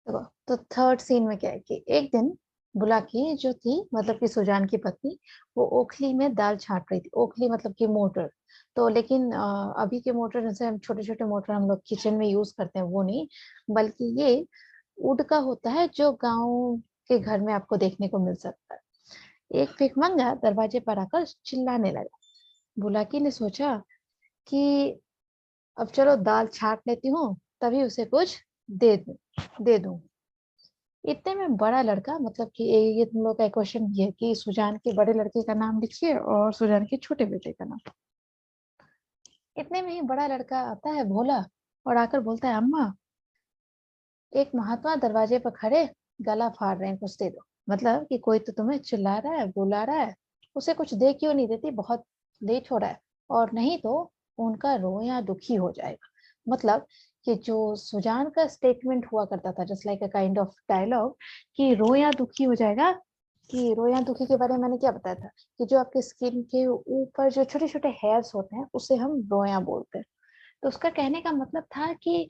देखो, तो third scene में क्या है कि एक दिन बुलाकी जो थी, मतलब कि सुजान की पत्नी, वो ओखली में दाल छांट रही थी। ओखली मतलब कि मोटर। तो लेकिन अभी के मोटर जैसे हम छोटे छोटे मोटर हम लोग किचन में यूज करते हैं वो नहीं, बल्कि ये वुड का होता है जो गांव के घर में आपको देखने को मिल सकता है। एक भिखमंगा दरवाजे पर आकर चिल्लाने लगा। बुलाकी ने सोचा कि अब चलो दाल छांट लेती हूँ, तभी उसे कुछ दे दूं। इतने में बड़ा लड़का, मतलब कि ये तुम लोग का क्वेश्चन ये है कि सुजान के बड़े लड़के का नाम लिखिए और सुजान के छोटे बेटे का नाम। इतने में ही बड़ा लड़का आता है, भोला, और आकर बोलता है, अम्मा, एक महात्मा दरवाजे पर खड़े गला फाड़ रहे हैं, कुछ दे दो। मतलब कि कोई तो तुम्हें चिल्ला रहा है, बुला रहा है, उसे कुछ दे क्यों नहीं देती, बहुत लेट हो रहा है, और नहीं तो उनका रोया दुखी हो जाएगा। मतलब कि जो सुजान का स्टेटमेंट हुआ करता था, just like a kind of dialogue, कि रोया दुखी हो जाएगा। कि रोया दुखी के बारे में मैंने क्या बताया था, कि जो आपके स्किन के ऊपर जो छोटे छोटे हेयर्स होते हैं उसे हम रोया बोलते हैं। तो उसका कहने का मतलब था कि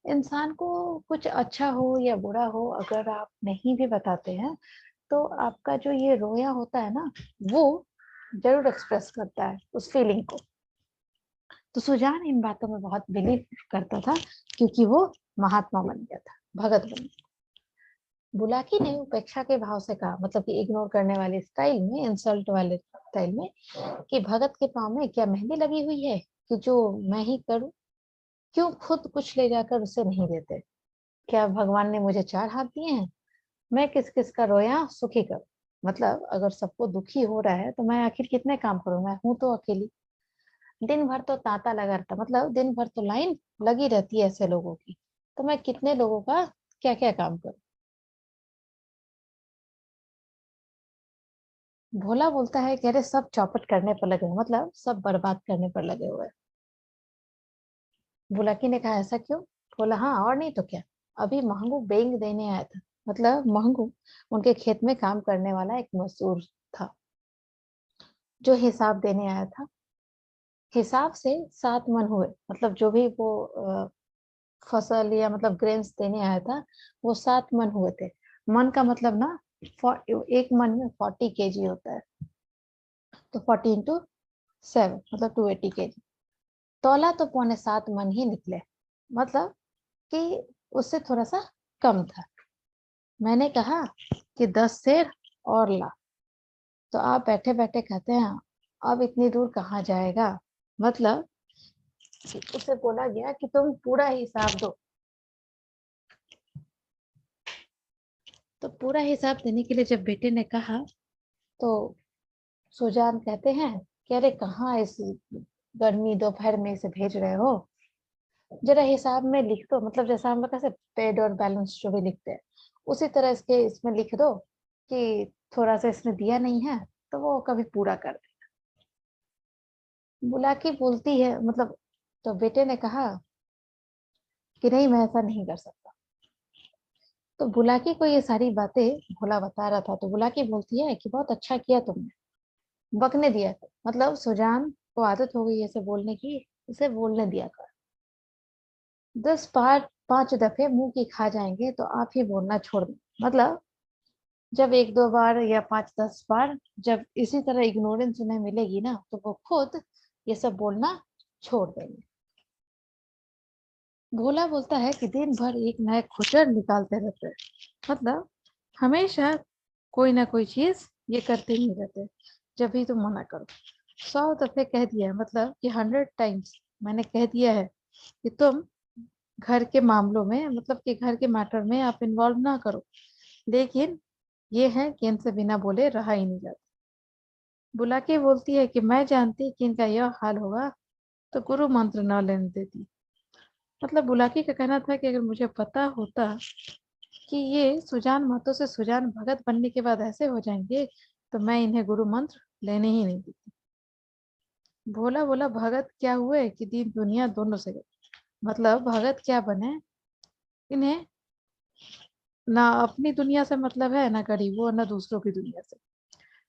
इंसान को कुछ अच्छा हो या बुरा हो, अगर आप नहीं भी बताते हैं तो आपका जो ये रोया होता है ना, वो जरूर एक्सप्रेस करता है उस फीलिंग को। तो सुजान इन बातों में बहुत बिलीव करता था, क्योंकि वो महात्मा बन गया था, भगत बन गया। बुलाकी ने उपेक्षा के भाव से कहा, मतलब कि इग्नोर करने वाले स्टाइल में, इंसल्ट वाले स्टाइल में, कि भगत के पाँव में क्या मेहंदी लगी हुई है कि जो मैं ही करूं? क्यों खुद कुछ ले जाकर उसे नहीं देते? क्या भगवान ने मुझे चार हाथ दिए हैं? मैं किस किस का रोया सुखी करूं? मतलब अगर सबको दुखी हो रहा है तो मैं आखिर कितने काम करूं, मैं हूं तो अकेली। दिन भर तो तांता लगा रहता, मतलब दिन भर तो लाइन लगी रहती है ऐसे लोगों की, तो मैं कितने लोगों का क्या क्या काम करूं? भोला बोलता है कि अरे सब चौपट करने पर लगे हुए, मतलब सब बर्बाद करने पर लगे हुए हैं। बुलाकी ने कहा, ऐसा क्यों? बोला, हाँ और नहीं तो क्या, अभी महंगू बेंग देने आया था। मतलब महंगू उनके खेत में काम करने वाला एक मजदूर था, जो हिसाब देने आया था। हिसाब से 7 मन हुए, मतलब जो भी वो फसल या मतलब ग्रेन्स देने आया था, वो 7 मन हुए थे। मन का मतलब ना, एक मन में 40 kg होता है, तो 40 × 7 मतलब 280 kg। तौला तो 6.25 मन ही निकले, मतलब कि उससे थोड़ा सा कम था। मैंने कहा कि 10 सेर और ला, तो आप बैठे बैठे कहते हैं अब इतनी दूर कहाँ जाएगा। मतलब कि उसे बोला गया कि तुम पूरा हिसाब दो। तो पूरा हिसाब देने के लिए जब बेटे ने कहा, तो सुजान कहते हैं कि अरे कहाँ इस गर्मी दोपहर में इसे भेज रहे हो, जरा हिसाब में लिख दो। मतलब जैसा हम लोग कैसे पेड और बैलेंस जो भी लिखते हैं, उसी तरह इसके इसमें लिख दो कि थोड़ा सा इसने दिया नहीं है, तो वो कभी पूरा कर दे। बुलाकी बोलती है, मतलब तो बेटे ने कहा कि नहीं, मैं ऐसा नहीं कर सकता। तो बुलाकी को ये सारी बातें भोला बता रहा था, तो बुलाकी बोलती है कि बहुत अच्छा किया तुमने, बकने दिया कर। मतलब सुजान को आदत हो गई ऐसे बोलने की, इसे बोलने दिया कर। 10 बार 5 दफे मुंह की खा जाएंगे तो आप ही बोलना छोड़ दें। मतलब जब 1 2 बार या 5 10 बार जब इसी तरह इग्नोरेंस उन्हें मिलेगी ना, तो वो खुद ये सब बोलना छोड़ देंगे। भोला बोलता है कि दिन भर एक नया खुचर निकालते रहते हैं, मतलब हमेशा कोई ना कोई चीज ये करते ही रहते हैं, जब भी तुम मना करो। 100 दफे कह दिया है, मतलब कि 100 टाइम्स मैंने कह दिया है कि तुम घर के मामलों में, मतलब कि घर के मैटर में आप इन्वॉल्व ना करो, लेकिन ये है कि इनसे बिना बोले रहा ही नहीं जाता। बुला के बोलती है कि मैं जानती कि इनका यह हाल होगा तो गुरु मंत्र न लेने देती। मतलब बुलाकी का कहना था कि अगर मुझे पता होता कि ये सुजान महतो से सुजान भगत बनने के बाद ऐसे हो जाएंगे, तो मैं इन्हें गुरु मंत्र लेने ही नहीं देती। भोला बोला, भगत क्या हुए कि दीन दुनिया दोनों से गए। मतलब भगत क्या बने, इन्हें ना अपनी दुनिया से मतलब है, ना गरीबों, ना दूसरों की दुनिया से।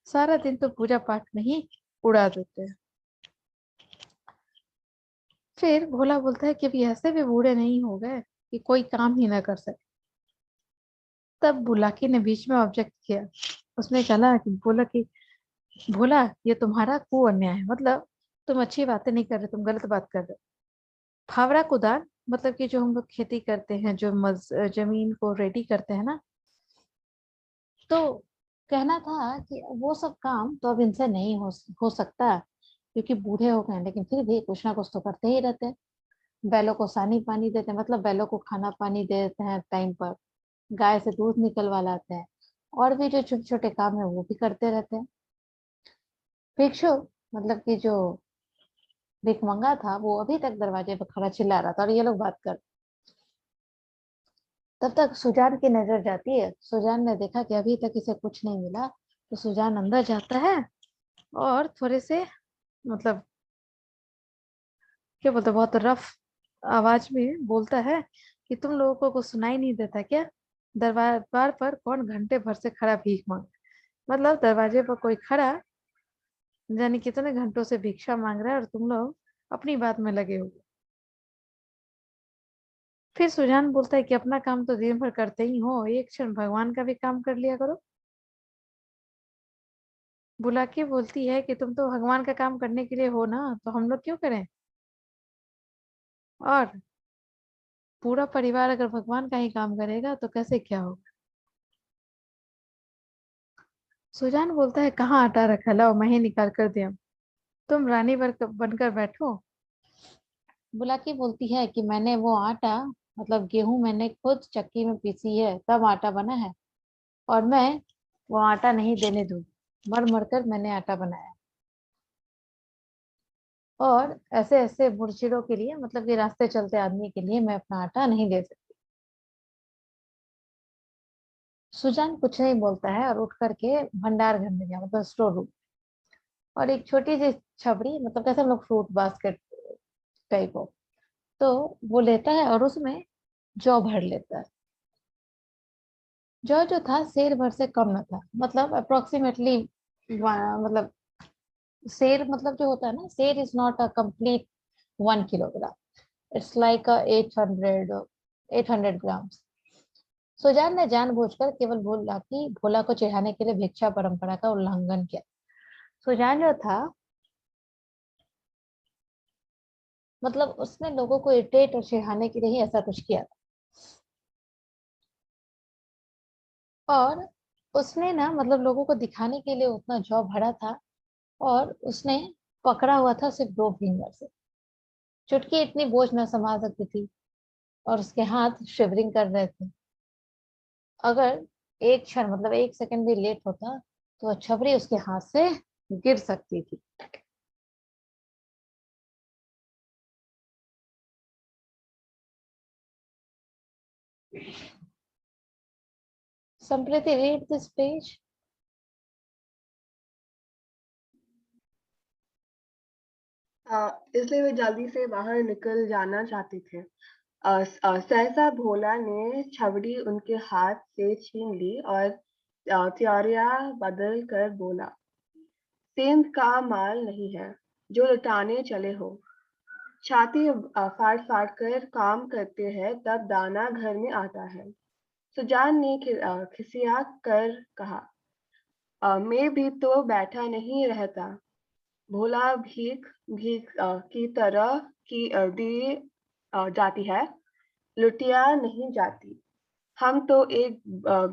सारा दिन तो पूजा पाठ में ही उड़ा देते हैं। फिर भोला बोलता है कि अभी ऐसे भी बूढ़े नहीं हो गए कि कोई काम ही ना कर सके। तब बुलाकी ने बीच में ऑब्जेक्ट किया। उसने कहा कि बोला कि भोला, ये तुम्हारा कुअन्याय है, मतलब तुम अच्छी बातें नहीं कर रहे, तुम गलत बात कर रहे हो। फावड़ा कुदाल मतलब कि जो हम लोग खेती करते हैं, जो जमीन को रेडी करते हैं ना, तो कहना था कि वो सब काम तो अब इनसे नहीं हो सकता, क्योंकि बूढ़े हो गए हैं, लेकिन फिर भी कुछ ना कुछ तो करते ही रहते हैं। बैलों को सानी पानी देते हैं, मतलब बैलों को खाना पानी दे देते हैं टाइम पर, गाय से दूध निकलवा लाते हैं, और भी जो छोटे छोटे काम है वो भी करते रहते हैं। भिक्षु मतलब कि जो भिखमंगा था, वो अभी तक दरवाजे पर खड़ा चिल्ला रहा था और ये लोग बात कर। तब तक सुजान की नजर जाती है। सुजान ने देखा कि अभी तक इसे कुछ नहीं मिला, तो सुजान अंदर जाता है और थोड़े से, मतलब क्या बोलते हैं, बहुत रफ आवाज में बोलता है कि तुम लोगों को कुछ सुनाई नहीं देता क्या? दरबार पर कौन घंटे भर से खड़ा भीख मांग, मतलब दरवाजे पर कोई खड़ा जाने कितने घंटों से भिक्षा मांग रहा है, और तुम लोग अपनी बात में लगे हो। फिर सुजान बोलता है कि अपना काम तो दिन भर करते ही हो, एक क्षण भगवान का भी काम कर लिया करो। बुलाकी बोलती है कि तुम तो भगवान का काम करने के लिए हो ना, तो हम लोग क्यों करें? और पूरा परिवार अगर भगवान का ही काम करेगा तो कैसे क्या होगा? सुजान बोलता है, कहाँ आटा रखा, लाओ मैं ही निकाल कर दिया, तुम रानी बनकर बैठो। बुलाकी बोलती है कि मैंने वो आटा, मतलब गेहूं मैंने खुद चक्की में पीसी है, तब आटा बना है, और मैं वो आटा नहीं देने दूंगी, मर मर कर मैंने आटा बनाया। और ऐसे ऐसे मुर्शिदों के लिए, मतलब कि रास्ते चलते आदमी के लिए मैं अपना आटा नहीं दे सकती। सुजान कुछ नहीं बोलता है और उठ करके भंडार घर में गया, मतलब स्टोर रूम, और एक छोटी सी छबड़ी, मतलब कैसे हम लोग फ्रूट बास्केट टाइप हो, तो वो लेता है और उसमें जौ भर लेता है। जौ जो था सेर भर से कम न था, मतलब अप्रोक्सीमेटली, मतलब सेर, मतलब जो होता है ना, सेर is not a complete 1 kilogram, it's like 800 Sujan ने जानबूझकर केवल भोला को चिढ़ाने के लिए भिक्षा परंपरा का उल्लंघन किया। सुजान जो था, मतलब उसने लोगों को इरिटेट और चिढ़ाने के लिए ही ऐसा कुछ किया था। और उसने ना, मतलब लोगों को दिखाने के लिए उतना जॉब भरा था, और उसने पकड़ा हुआ था सिर्फ 2 फिंगर से, चुटकी इतनी बोझ न संभाल सकती थी, और उसके हाथ शिवरिंग कर रहे थे। अगर एक क्षण, मतलब 1 सेकंड भी लेट होता, तो छबरी उसके हाथ से गिर सकती थी। Sampriti, read this page. इसलिए वे जल्दी से बाहर निकल जाना चाहते थे। सहसा भोला ने छबड़ी उनके हाथ से छीन ली और त्योरिया बदल कर बोला, सेंध का माल नहीं है जो लुटाने चले हो। छाती फाड़ फाड़ कर काम करते हैं, तब दाना घर में आता है। सुजान ने खिसिया कर कहा, मैं भी तो बैठा नहीं रहता। भोला भीख भीख की तरह की दी जाती है, लुटिया नहीं जाती। हम तो एक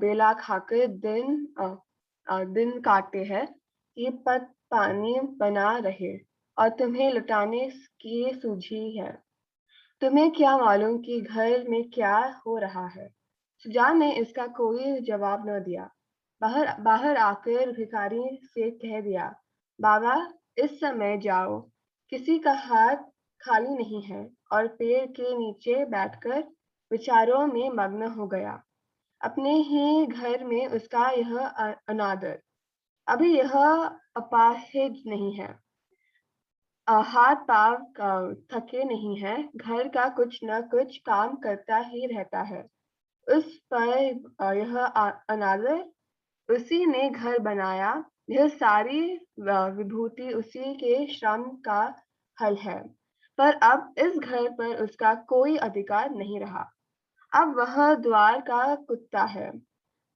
बेला खाकर दिन काटते हैं कि पत पानी बना रहे, और तुम्हें लुटाने की सूझी है। तुम्हें क्या मालूम कि घर में क्या हो रहा है? सुजान ने इसका कोई जवाब न दिया। बाहर बाहर आकर भिखारी से कह दिया, बाबा इस समय जाओ, किसी का हाथ खाली नहीं है, और पेड़ के नीचे बैठकर विचारों में मग्न हो गया। अपने ही घर में उसका यह अनादर, अभी यह अपाहिज नहीं है। हाथ पांव थके नहीं है, घर का कुछ न कुछ काम करता ही रहता है। उस पर यह अनादर, उसी ने घर बनाया, यह सारी विभूति उसी के श्रम का फल है। पर अब इस घर पर उसका कोई अधिकार नहीं रहा। अब वह द्वार का कुत्ता है।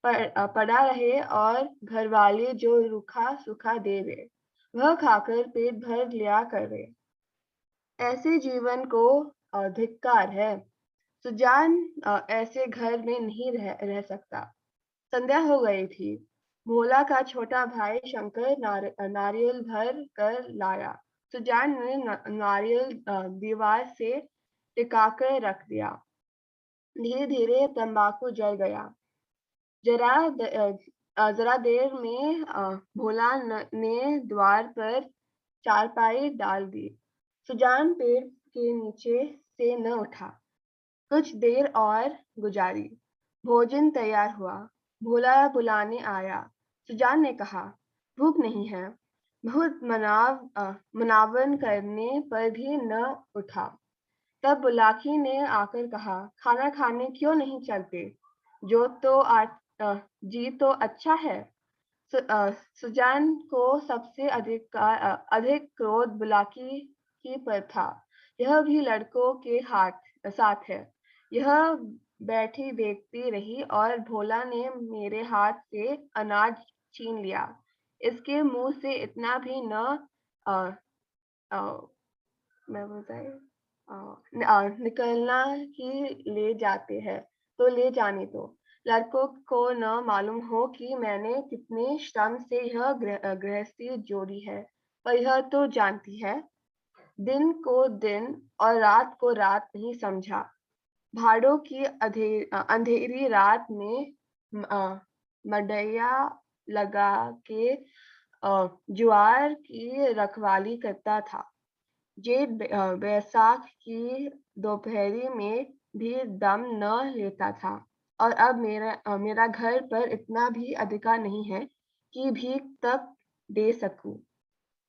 पड़ा रहे और घरवाले जो रूखा सूखा दे दे, वह खाकर पेट भर लिया करे। ऐसे जीवन को धिक्कार है। सुजान ऐसे घर में नहीं रह सकता। संध्या हो गई थी। भोला का छोटा भाई शंकर नारियल भर कर लाया। सुजान ने नारियल दीवार से टिकाकर रख दिया। धीरे धीरे तंबाकू जल गया। जरा देर में भोला ने द्वार पर चारपाई डाल दी। सुजान पेड़ के नीचे से न उठा। कुछ देर और गुजारी। भोजन तैयार हुआ। भोला बुलाने आया। सुजान ने कहा, भूख नहीं है। बहुत मनावन करने पर भी न उठा। तब बुलाकी ने आकर कहा, खाना खाने क्यों नहीं चलते? जो तो जी तो अच्छा है। सुजान को सबसे अधिक क्रोध बुलाकी की पर था। यह भी लड़कों के साथ है। यह बैठी देखती रही और भोला ने मेरे हाथ से अनाज छीन लिया। इसके मुंह से इतना भी न अ, अ, मैं बताए निकलना कि ले जाते हैं तो ले जाने दो। लड़कों को न मालूम हो कि मैंने कितने श्रम से यह गृहस्थी जोड़ी है, पर यह तो जानती है, दिन को दिन और रात को रात नहीं समझा। भाड़ों की अंधेरी रात में मडैया लगा के ज्वार की रखवाली करता था। जेठ बैसाख की दोपहरी में भी दम न लेता था। और अब मेरा घर पर इतना भी अधिकार नहीं है कि भीख तक दे सकूं।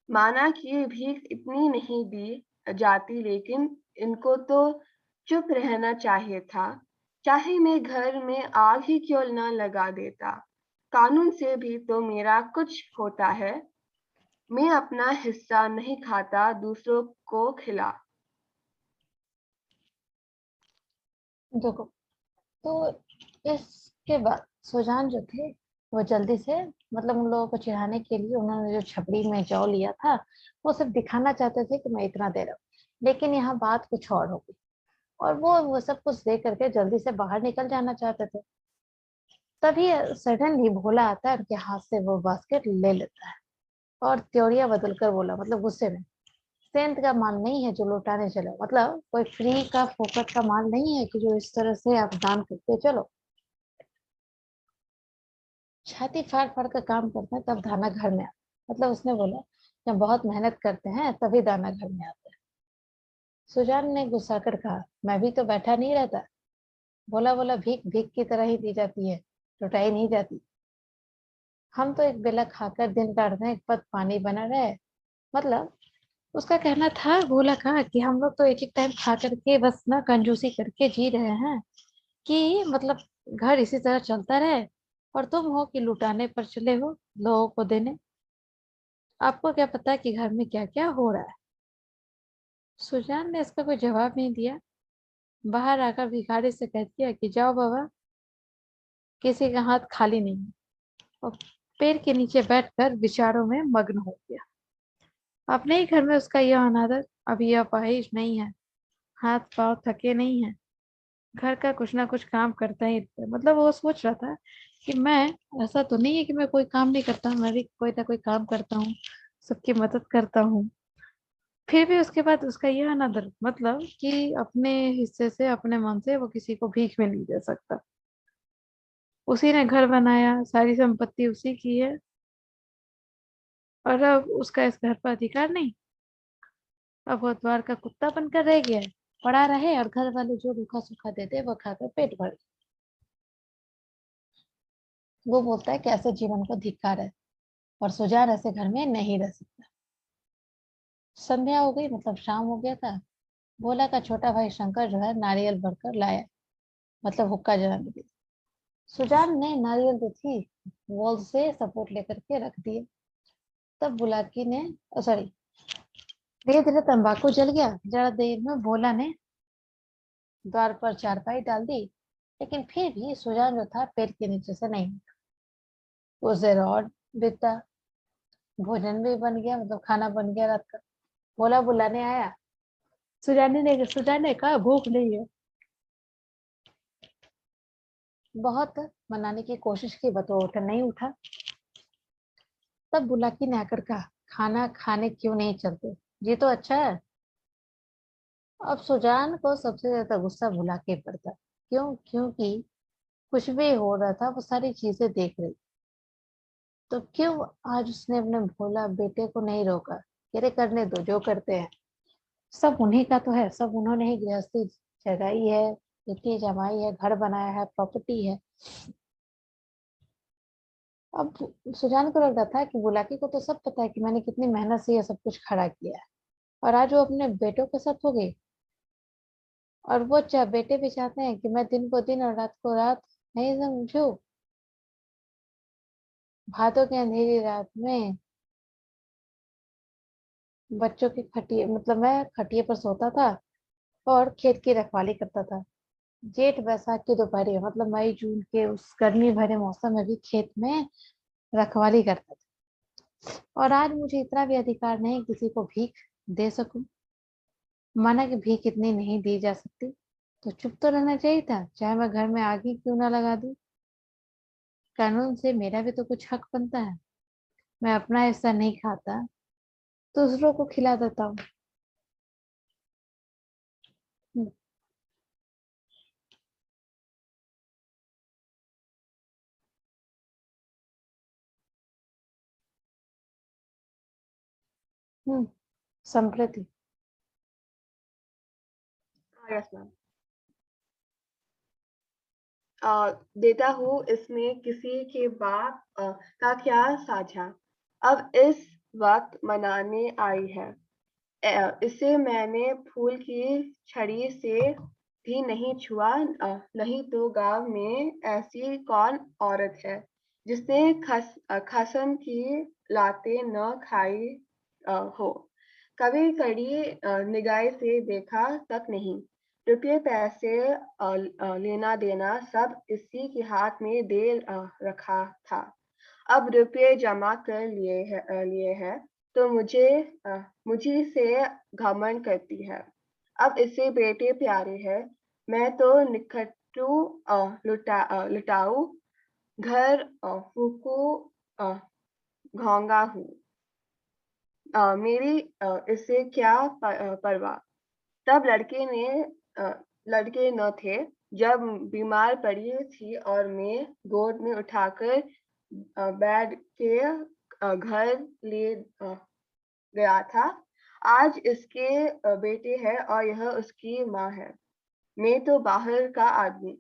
माना कि भीख इतनी नहीं दी जाती, लेकिन इनको तो चुप रहना चाहिए था। चाहे मैं घर में आग ही क्यों न लगा देता। कानून से भी तो मेरा कुछ होता है। मैं अपना हिस्सा नहीं खाता, दूसरों को खिला। देखो, तो इसके बाद सुजान जो थे वो जल्दी से, मतलब उन लोगों को चिढ़ाने के लिए उन्होंने जो छपड़ी में जौ लिया था वो सब दिखाना चाहते थे कि मैं इतना दे रहा हूँ, लेकिन यहाँ बात कुछ और हो गई और वो सब कुछ दे करके जल्दी से बाहर निकल जाना चाहते थे। तभी सडनली भोला आता है, उनके हाथ से वो बास्केट ले लेता है और त्योरिया बदल कर बोला, मतलब गुस्से में, सेंत का माल नहीं है जो लौटाने चलो, मतलब कोई फ्री का फोकट का माल नहीं है कि जो इस तरह से आप दान करते चलो। छाती फाड़ फाड़ कर काम करते हैं तब दाना घर में आता, मतलब उसने बोला जब बहुत मेहनत करते हैं तभी दाना घर में आता है। सुजान ने गुस्सा कर कहा, मैं भी तो बैठा नहीं रहता। बोला बोला भीख भीख की तरह ही दी जाती है, लुटाई नहीं जाती। हम तो एक बेला खाकर दिन काटते हैं, एक पद पानी बना रहे। मतलब उसका कहना था, भोला का, कि हम लोग तो एक एक टाइम खा करके बस ना कंजूसी करके जी रहे हैं कि मतलब घर इसी तरह चलता रहे, और तुम हो कि लुटाने पर चले हो लोगों को देने। आपको क्या पता कि घर में क्या क्या हो रहा है। सुजान ने इसका कोई जवाब नहीं दिया। बाहर आकर भिखारी से कह दिया कि जाओ बाबा, किसी का हाथ खाली नहीं है, और पेड़ के नीचे बैठकर विचारों में मग्न हो गया। अपने ही घर में उसका यह अनादर, अभी यह अपाहिज नहीं है, हाथ पांव थके नहीं है, घर का कुछ ना कुछ काम करता ही रहता है। मतलब वो सोच रहा था कि मैं, ऐसा तो नहीं है कि मैं कोई काम नहीं करता, मैं भी कोई ना कोई काम करता हूँ, सबकी मदद करता हूँ। फिर भी उसके बाद उसका यह अनादर, मतलब कि अपने हिस्से से, अपने मन से वो किसी को भीख में नहीं दे सकता। उसी ने घर बनाया, सारी संपत्ति उसी की है, और अब उसका इस घर पर अधिकार नहीं। अब वो द्वार का कुत्ता बनकर रह गया है, पड़ा रहे और घर वाले जो रूखा सूखा देते वो खाकर पेट भर। वो बोलता है कि ऐसे जीवन को धिक्कार है और सुजान ऐसे घर में नहीं रह सकता। संध्या हो गई, मतलब शाम हो गया था। भोला का छोटा भाई शंकर जो है नारियल भरकर लाया, मतलब हुक्का जलाने के लिए। सुजान ने नारियल जो थी वॉल से सपोर्ट लेकर के रख दिए। तब बुलाकी ने, सॉरी, धीरे धीरे तंबाकू जल गया। जरा देर में भोला ने द्वार पर चारपाई डाल दी लेकिन फिर भी सुजान जो था पेड़ के नीचे से नहीं उठा। उस देर और बीता, भोजन भी बन गया, मतलब खाना बन गया रात का। भोला बुलाने आया। सुजान ने कहा भूख नहीं है। बहुत मनाने की कोशिश की, बट वो उठा नहीं उठा। तब बुलाकी ने आकर कहा, खाना खाने क्यों नहीं चलते, ये तो अच्छा है। अब सुजान को सबसे ज्यादा गुस्सा बुलाके पर था। क्योंकि कुछ भी हो रहा था वो सारी चीजें देख रही। तो क्यों आज उसने अपने भोला बेटे को नहीं रोका, कह रहे करने दो जो करते हैं, सब उन्हीं का तो है, सब उन्होंने ही गृहस्थी जगाई है, इतनी जमाई है, घर बनाया है, प्रॉपर्टी है। अब सुजान को लग रहा था कि बुलाकी को तो सब पता है कि मैंने कितनी मेहनत से ये सब कुछ खड़ा किया है, और आज वो अपने बेटों के साथ हो गई। और वो बेटे भी चाहते हैं कि मैं दिन को दिन और रात को रात नहीं समझू। भादों की अंधेरी रात में बच्चों की खटिए, मतलब मैं खटिए पर सोता था और खेत की रखवाली करता था। जेठ बैसाख की दोपहरी, मतलब मई जून के उस गर्मी भरे मौसम में भी खेत में रखवाली करता था। और आज मुझे इतना भी अधिकार नहीं किसी को भीख दे सकूं। माना कि भीख इतनी नहीं दी जा सकती, तो चुप तो रहना चाहिए था, चाहे मैं घर में आग ही क्यों ना लगा दूं। कानून से मेरा भी तो कुछ हक बनता है। मैं अपना हिस्सा नहीं खाता, दूसरों को खिला देता हूँ। हम्म। हम्म, संप्रति। Yes ma'am. देता हूँ इसमें किसी के बाप का क्या साझा, अब इस वक्त मनाने आई है। इसे मैंने फूल की छड़ी से भी नहीं छुआ, नहीं तो गांव में ऐसी कौन औरत है जिसने खसम की लातें न खाई हो, कभी कड़ी निगाह से देखा तक नहीं। रुपये पैसे लेना देना सब इसी के हाथ में दे रखा था। अब रुपये जमा कर लिए हैं तो मुझी से घमंड करती है। अब इसे बेटे प्यारे हैं, मैं तो निखट्टू लुटाऊ घर फूकू अ, घोंगा हूँ। मेरी इससे क्या परवाह। तब अ, लड़के न थे। जब बीमार पड़ी थी और मैं गोद में उठाकर बैठ के घर ले गया था। आज इसके बेटे है और यह उसकी माँ है। मैं तो बाहर का आदमी,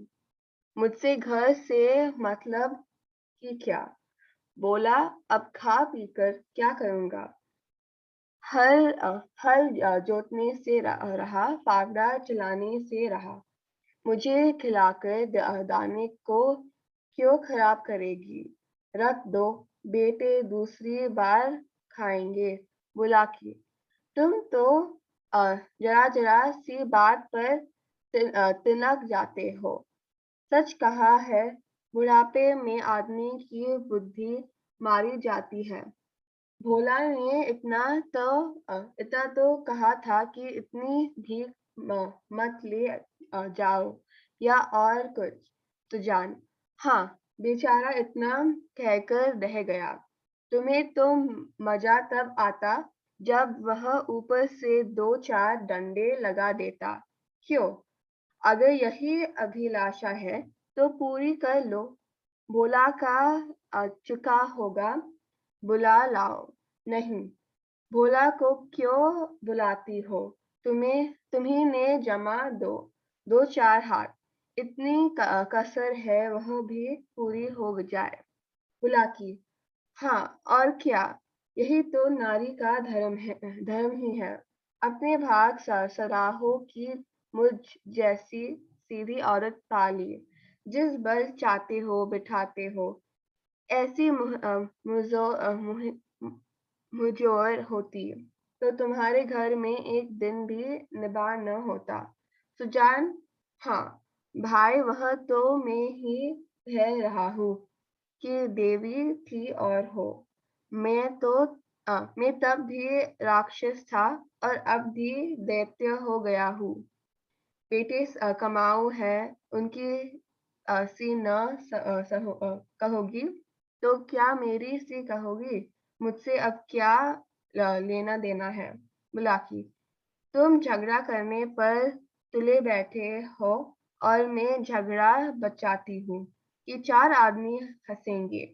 मुझसे घर से मतलब कि क्या। बोला, अब खा पी कर क्या करूँगा। हल जोतने से रहा, फावड़ा चलाने से रहा। मुझे खिलाकर दाने को क्यों खराब करेगी। रख दो, बेटे दूसरी बार खाएंगे। बुलाकी, तुम तो जरा जरा सी बात पर तिनक जाते हो। सच कहा है, बुढ़ापे में आदमी की बुद्धि मारी जाती है। भोला ने इतना तो कहा था कि इतनी भीख मत ले जाओ या और कुछ तो जान। हाँ, बेचारा इतना कहकर रह गया। तुम्हें तो मजा तब आता जब वह ऊपर से दो चार डंडे लगा देता। क्यों? अगर यही अभिलाषा है तो पूरी कर लो। भोला का चुका होगा, बुला लाओ। नहीं, भोला को क्यों बुलाती हो। तुम्ही ने जमा दो चार हाथ, इतनी कसर है वह भी पूरी हो जाए। बुलाकी, हाँ और क्या, यही तो नारी का धर्म ही है। अपने भाग सराहो कि मुझ जैसी सीधी औरत पाली, जिस बल चाहते हो बिठाते हो। ऐसी मुझोर होती तो तुम्हारे घर में एक दिन भी निभा न होता। सुजान, हाँ, भाई वह तो मैं ही कह रहा हूँ कि देवी थी और हो। मैं तब भी राक्षस था और अब भी दैत्य हो गया हूँ। बेटे कमाऊ है, उनकी सी न कहोगी तो क्या मेरी सी कहोगी? मुझसे अब क्या लेना देना है? बुलाकी, तुम झगड़ा करने पर तुले बैठे हो और मैं झगड़ा बचाती हूँ कि 4 आदमी हँसेंगे।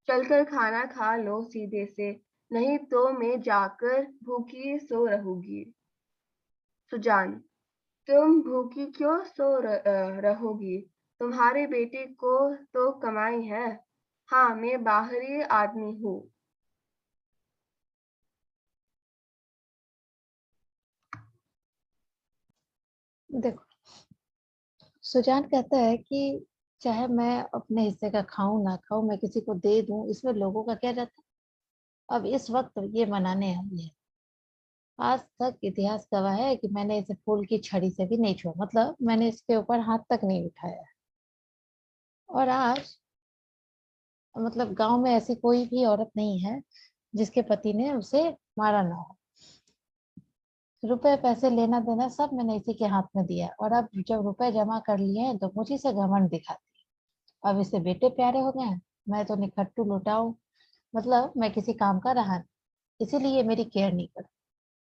चलकर खाना खा लो सीधे से, नहीं तो मैं जाकर भूखी सो रहूँगी। सुजान, तुम भूखी क्यों रहोगी? तुम्हारे बेटे को तो कमाई है। हाँ, मैं बाहरी आदमी हूँ। देखो, सुजान कहता है कि चाहे मैं अपने हिस्से का खाऊं ना खाऊं, मैं किसी को दे दूं, इसमें लोगों का क्या जाता है। अब इस वक्त ये मनाने आई है। आज तक इतिहास गवाह है कि मैंने इसे फूल की छड़ी से भी नहीं छुआ, मतलब मैंने इसके ऊपर हाथ तक नहीं उठाया। और आज मतलब गांव में ऐसी कोई भी औरत नहीं है जिसके पति ने उसे मारा ना हो। रुपए पैसे लेना देना सब मैंने इसी के हाथ में दिया, और अब जब रुपए जमा कर लिए हैं तो मुझी से घमंड दिखाती है। अब इसे बेटे प्यारे हो गए हैं, मैं तो निखट्टू लुटाऊं, मतलब मैं किसी काम का रहा नहीं, इसीलिए मेरी केयर नहीं कर।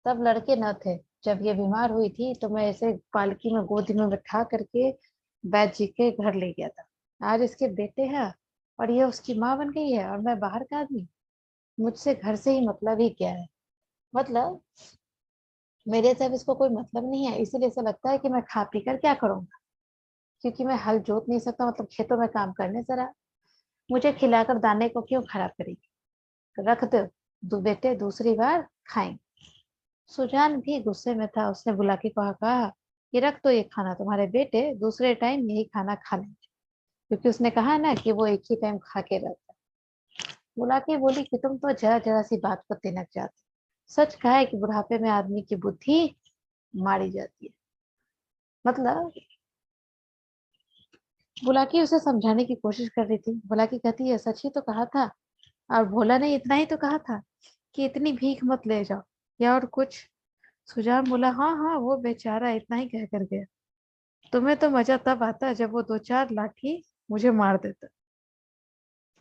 तब लड़के न थे। जब ये बीमार हुई थी तो मैं इसे पालकी में गोदी में बैठा करके बैद जी के घर ले गया था। आज इसके बेटे हैं और ये उसकी माँ बन गई है, और मैं बाहर का आदमी। मुझसे घर से ही मतलब ही क्या है। मतलब मेरे से अब इसको कोई मतलब नहीं है, इसीलिए ऐसा लगता है कि मैं खा पी कर क्या करूंगा, क्योंकि मैं हल जोत नहीं सकता, मतलब खेतों में काम करने जरा। मुझे खिलाकर दाने को क्यों खराब करेगी, रख दो, बेटे दूसरी बार खाएंगे। सुजान भी गुस्से में था। उसने बुला के कहा कि रख दो ये खाना, तुम्हारे बेटे दूसरे टाइम यही खाना खा लेंगे, क्योंकि उसने कहा ना कि वो एक ही टाइम खा के रहता है। बुला के बोली कि तुम तो जरा जरा सी बात पर तिनक जाते। सच कहा है कि बुढ़ापे में आदमी की बुद्धि मारी जाती है। मतलब बुलाकी उसे समझाने की कोशिश कर रही थी। बुलाकी कहती है सच ही तो कहा था, और भोला ने इतना ही तो कहा था कि इतनी भीख मत ले जाओ, या और कुछ। सुजान बोला हाँ हाँ, वो बेचारा इतना ही कह कर गया। तुम्हें तो मजा तब आता जब वो 2-4 लाठी मुझे मार देता,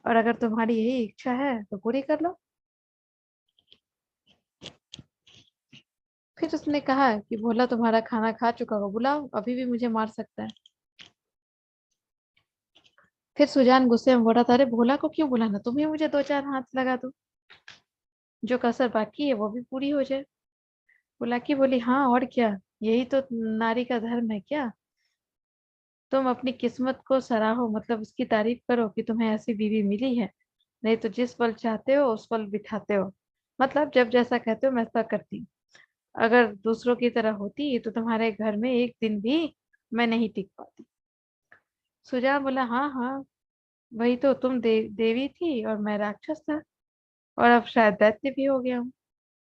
और अगर तुम्हारी यही इच्छा है तो पूरी कर लो। फिर उसने कहा कि भोला तुम्हारा खाना खा चुका हो, बुलाओ, अभी भी मुझे मार सकता है। फिर सुजान गुस्से में बोला था, अरे भोला को क्यों बुलाना, तुम ही मुझे 2-4 हाथ लगा दो, जो कसर बाकी है वो भी पूरी हो जाए। बुलाकी बोली हाँ और क्या, यही तो नारी का धर्म है क्या। तुम अपनी किस्मत को सराहो, मतलब उसकी तारीफ करो कि तुम्हें ऐसी बीवी मिली है, नहीं तो जिस पल चाहते हो उस पल बिठाते हो। मतलब जब जैसा कहते हो मैं ऐसा करती हूँ। अगर दूसरों की तरह होती तो तुम्हारे घर में एक दिन भी मैं नहीं टिक पाती। सुजा बोला हाँ हाँ, वही तो, तुम देवी थी और मैं राक्षस था, और अब शायद दैत्य भी हो गया हूँ।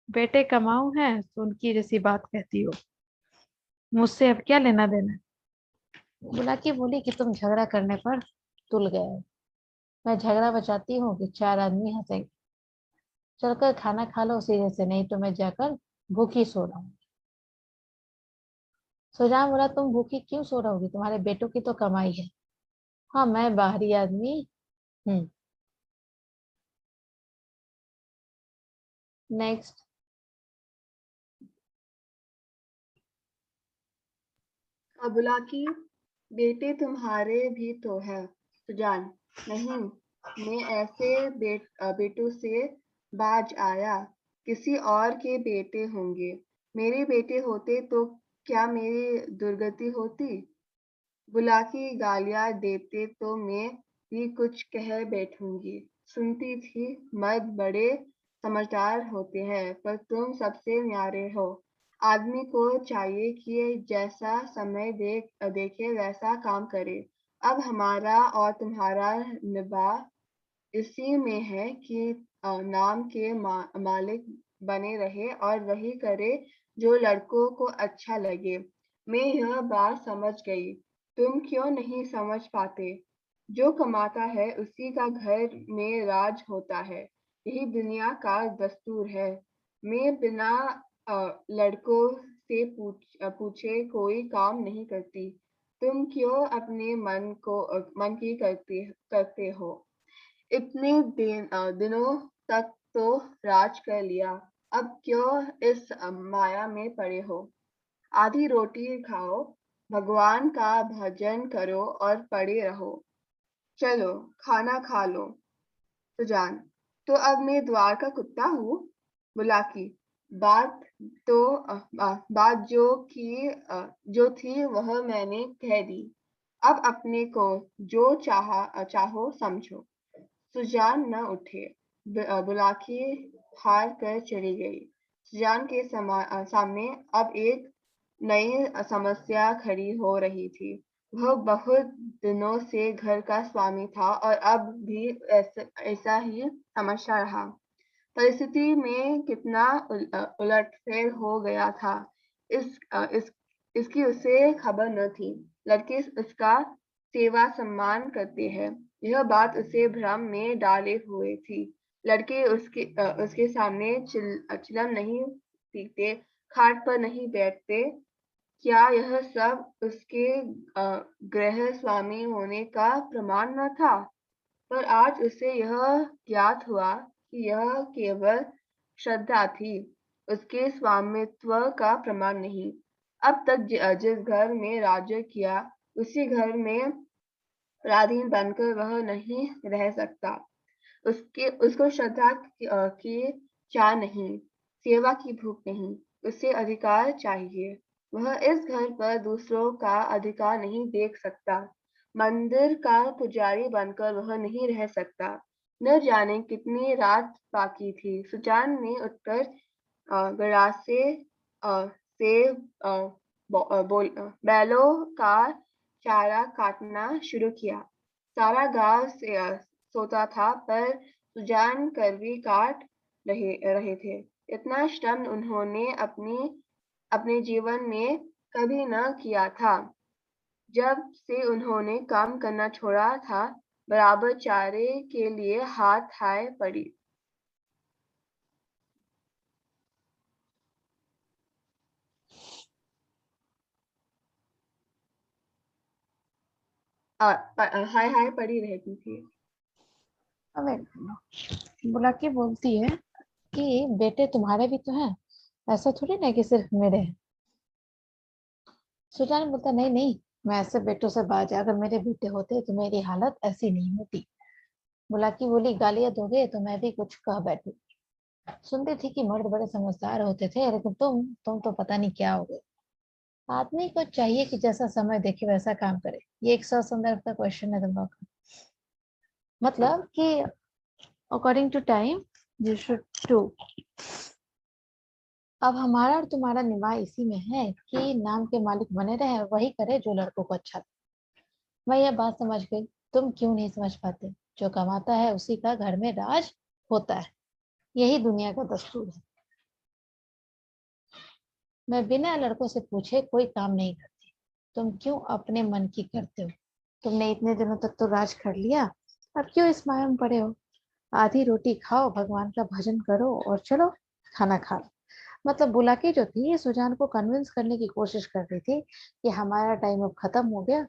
बेटे कमाऊ हैं तो उनकी जैसी बात कहती हो, मुझसे अब क्या लेना देना है? बुलाकी बोली कि तुम झगड़ा करने पर तुल गए हो, मैं झगड़ा बचाती हूँ कि 4 आदमी हंसेंगे। चलकर खाना खा लो सीधे से, नहीं तो मैं जाकर भूखी सो रहा हूँ। सुजान बोला तुम भूखी क्यों सो रहोगी, तुम्हारे बेटों की तो कमाई है। हाँ, मैं बाहरी आदमी हूँ। नेक्स्ट। अबुला की, बेटे तुम्हारे भी तो है। सुजान, नहीं, मैं ऐसे बेटों से बाज आया। किसी और के बेटे होंगे। मेरे बेटे होते तो क्या मेरी दुर्गति होती? बुलाकी गालियां देते तो मैं भी कुछ कह बैठूंगी। सुनती थी, मर्द बड़े समझदार होते हैं, पर तुम सबसे न्यारे हो। आदमी को चाहिए कि जैसा समय देखे वैसा काम करे। अब हमारा और तुम्हारा निबाह इसी में है कि नाम के मालिक बने रहे और वही करे जो लड़कों को अच्छा लगे। मैं यह बात समझ गई। तुम क्यों नहीं समझ पाते? जो कमाता है उसी का घर में राज होता है। यही दुनिया का दस्तूर है। मैं बिना लड़कों से पूछे कोई काम नहीं करती। तुम क्यों अपने मन की करते हो? इतने दिनों तक तो राज कर लिया। अब क्यों इस माया में पड़े हो? आधी रोटी खाओ, भगवान का भजन करो और पड़े रहो। चलो, खाना खा लो। सुजान, तो अब मैं द्वार का कुत्ता हूँ? बुलाकी, बात तो बात जो थी वह मैंने कह दी। अब अपने को जो चाहो समझो। सुजान न उठे। बुलाकी हार कर चली गई। सुजान के सामने अब एक नई समस्या खड़ी हो रही थी। वह बहुत दिनों से घर का स्वामी था और अब भी ऐसा ही समझता रहा। परिस्थिति में कितना उलटफेर हो गया था, इस अ, इस इसकी उसे खबर न थी। लड़के उसका सेवा सम्मान करते हैं, यह बात उसे भ्रम में डाले हुए थी। लड़के उसके सामने चिलम नहीं पीते, खाट पर नहीं बैठते। क्या यह सब उसके गृह स्वामी होने का प्रमाण न था? पर आज उसे यह ज्ञात हुआ कि यह केवल श्रद्धा थी, उसके स्वामित्व का प्रमाण नहीं। अब तक जिस घर में राज्य किया, उसी घर में पराधीन बनकर वह नहीं रह सकता। उसको श्रद्धा की चाह नहीं, सेवा की भूख नहीं, उसे अधिकार चाहिए। वह इस घर पर दूसरों का अधिकार नहीं देख सकता। मंदिर का पुजारी बनकर वह नहीं रह सकता। न जाने कितनी रात बाकी थी। सुजान ने उठकर गरासे से बैलों का चारा काटना शुरू किया। सारा गांव सोता था, पर सुजान करवी काट रहे थे। इतना श्रम उन्होंने अपने जीवन में कभी न किया था। जब से उन्होंने काम करना छोड़ा था, बराबर चारे के लिए हाथ हाय पड़ी। हाय हाय पड़ी रहती थी। अब बुलाकी बोलती है कि बेटे तुम्हारे भी तो हैं, ऐसा थोड़ी ना कि सिर्फ मेरे हैं। सुजान बोलता नहीं नहीं, मैं ऐसे बेटों से बाज, अगर मेरे बेटे होते तो मेरी हालत ऐसी नहीं होती। बुलाकी बोली गालियां दोगे तो मैं भी कुछ कह बैठू। सुनती थी कि मर्द बड़े समझदार होते थे, लेकिन तुम तो पता नहीं क्या हो गए। आदमी को चाहिए कि जैसा समय देखे वैसा काम करे। ये एक संदर्भ का क्वेश्चन है तुम लोग का। मतलब कि according to time you should do. अब हमारा और तुम्हारा निवाह इसी में है कि नाम के मालिक बने रहे, वही करे जो लड़कों को अच्छा लगे। मैं यह बात समझ गई, तुम क्यों नहीं समझ पाते? जो कमाता है उसी का घर में राज होता है, यही दुनिया का दस्तूर है। मैं बिना लड़कों से पूछे कोई काम नहीं करती। तुम क्यों अपने मन की करते हो? तुमने इतने दिनों तक तो राज कर लिया, अब क्यों इस माया में पड़े हो? आधी रोटी खाओ, भगवान का भजन करो और चलो, खाना खा लो। मतलब बुलाकी जो थी ये सुजान को कन्विंस करने की कोशिश कर रही थी कि हमारा टाइम अब खत्म हो गया।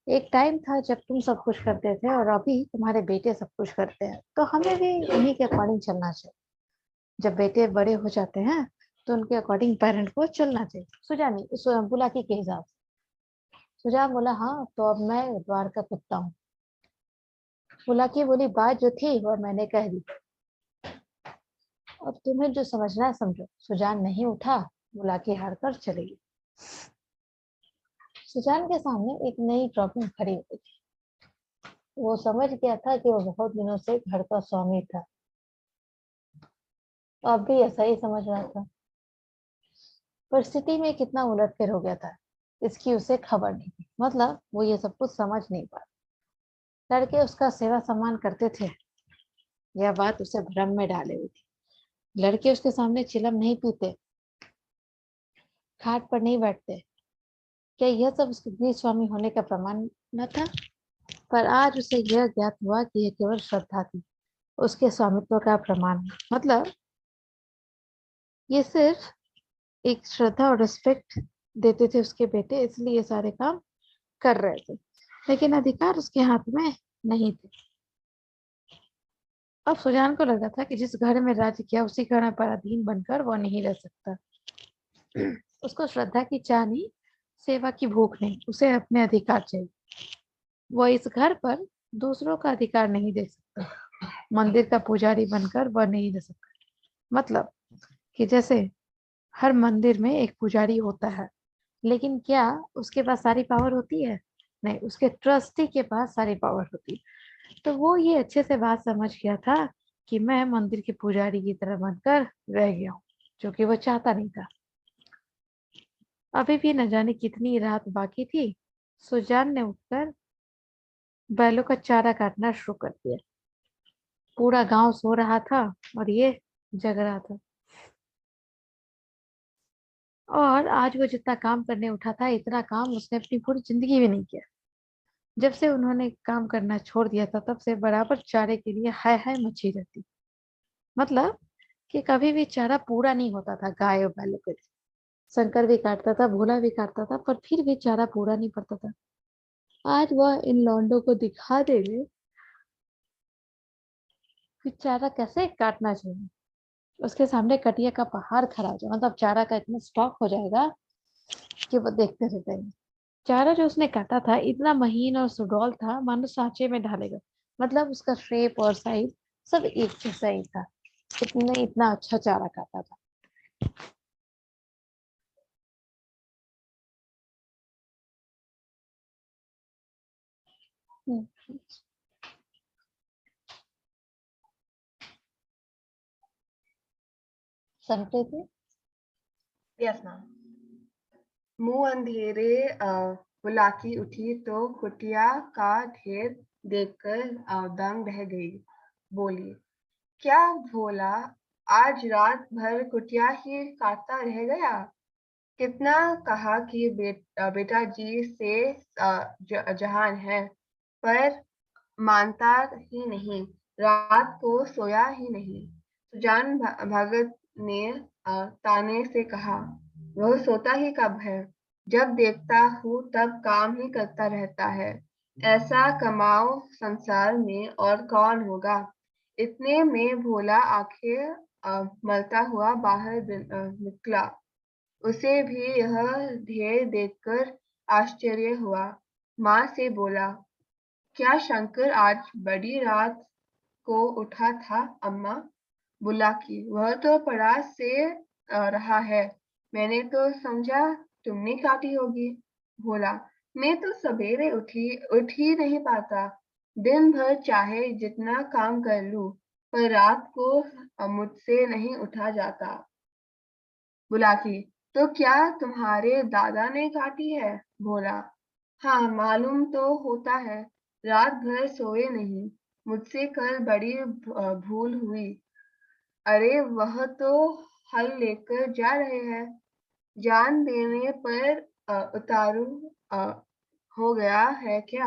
एक टाइम था जब तुम सब कुछ करते थे और अभी तुम्हारे बेटे सब कुछ करते हैं, तो हमें भी उन्हीं के अकॉर्डिंग चलना चाहिए। जब बेटे बड़े हो जाते हैं तो उनके अकॉर्डिंग पेरेंट को चलना चाहिए। सुजानी बुलाकी के हिसाब से। सुजान बोला हाँ, तो अब मैं द्वार का कुत्ता हूँ। बुलाकी बोली बात जो थी वो मैंने कह दी, अब तुम्हें जो समझना है समझो। सुजान नहीं उठा, बुलाकी हार कर चली गई। सुजान के सामने एक नई प्रॉब्लम खड़ी हो गई। वो समझ गया था कि वो बहुत दिनों से घर का स्वामी था, तो अब भी ऐसा ही समझ रहा था। परिस्थिति में कितना उलटफेर हो गया था, इसकी उसे खबर नहीं थी। मतलब वो ये सब कुछ समझ नहीं पा। लड़के उसका सेवा सम्मान करते थे, यह बात उसे भ्रम में डाले हुई थी। लड़के उसके सामने चिलम नहीं पीते, खाट पर नहीं बैठते, क्या यह सब उसके गृह स्वामी होने का प्रमाण न था? पर आज उसे यह ज्ञात हुआ कि यह केवल श्रद्धा थी, उसके स्वामित्व का प्रमाण नहीं। मतलब ये सिर्फ एक श्रद्धा और रिस्पेक्ट देते थे उसके बेटे, इसलिए ये सारे काम कर रहे थे, लेकिन अधिकार उसके हाथ में नहीं थे। अब सुजान को लगा था कि जिस घर में राज्य किया उसी घर में पराधीन बनकर वो नहीं रह सकता। उसको श्रद्धा की चाह नहीं, सेवा की भूख नहीं, उसे अपने अधिकार चाहिए। वो इस घर पर दूसरों का अधिकार नहीं दे सकता, मंदिर का पुजारी बनकर वह नहीं रह सकता। मतलब कि जैसे हर मंदिर में एक पुजारी होता है, लेकिन क्या उसके पास सारी पावर होती है? नहीं, उसके ट्रस्टी के पास सारी पावर होती है। तो वो ये अच्छे से बात समझ गया था कि मैं मंदिर के पुजारी की तरह बनकर रह गया हूँ, जो कि वो चाहता नहीं था। अभी भी न जाने कितनी रात बाकी थी। सुजान ने उठकर बैलों का चारा काटना शुरू कर दिया। पूरा गांव सो रहा था और ये जग रहा था। और आज वो जितना काम करने उठा था, इतना काम उसने अपनी पूरी जिंदगी में नहीं किया। जब से उन्होंने काम करना छोड़ दिया था, तब से बराबर चारे के लिए हाय हाय मची रहती। मतलब कि कभी भी चारा पूरा नहीं होता था गाय और बैलों के लिए। शंकर भी काटता था, भोला भी काटता था, पर फिर भी चारा पूरा नहीं पड़ता था। आज वह इन लौंडों को दिखा देंगे कि चारा कैसे काटना चाहिए। उसके सामने कटिया का पहाड़ खड़ा हो जाए, मतलब चारा का इतना स्टॉक हो जाएगा कि वो देखते रह जाएंगे। चारा जो उसने काटा था इतना महीन और सुडौल था, मानो सांचे में ढालेगा। मतलब उसका शेप और साइज सब एक जैसा ही था। इतने इतना अच्छा चारा काटा था। हम्म, समझे थे? Yes ma'am. मुंह अंधेरे बुलाकी उठी तो कुटिया का ढेर देखकर दंग रह गई। बोली, क्या भोला आज रात भर कुटिया ही काटता रह गया? कितना कहा कि बेटा जी से जहान है, पर मानता ही नहीं, रात को सोया ही नहीं। सुजान भगत ने ताने से कहा, वह सोता ही कब है? जब देखता हूँ तब काम ही करता रहता है। ऐसा कमाओ संसार में और कौन होगा? इतने में भोला आंखें मलता हुआ बाहर निकला। उसे भी यह ढेर देखकर आश्चर्य हुआ। माँ से बोला, क्या शंकर आज बड़ी रात को उठा था अम्मा? बुलाकी, वह तो पड़ा से रहा है। मैंने तो समझा तुमने काटी होगी। भोला, मैं तो सवेरे उठ ही नहीं पाता। दिन भर चाहे जितना काम कर लूं, पर रात को मुझसे नहीं उठा जाता। बुलाकी, तो क्या तुम्हारे दादा ने काटी है? भोला, हाँ मालूम तो होता है, रात भर सोए नहीं। मुझसे कल बड़ी भूल हुई। अरे वह तो हल लेकर जा रहे हैं। जान देने पर उतारू अ, हो गया है क्या?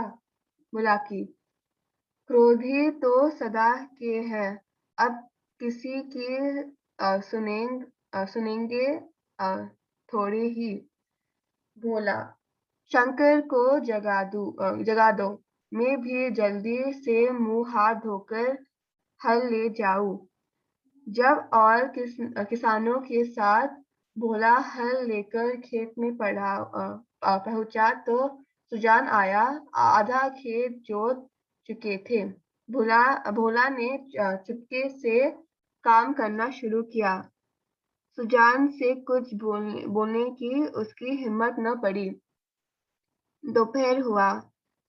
बुलाकी, क्रोधी तो सदा के हैं, अब किसी की सुनेंगे अ, थोड़ी ही। भोला, शंकर को जगा दो। मैं भी जल्दी से मुंह हाथ धोकर हल ले जाऊं। जब और किसानों के साथ भोला हल लेकर खेत में पहुंचा तो सुजान आया। आधा खेत जोत चुके थे। भोला भोला ने चुपके से काम करना शुरू किया। सुजान से कुछ बोलने की उसकी हिम्मत न पड़ी। दोपहर हुआ।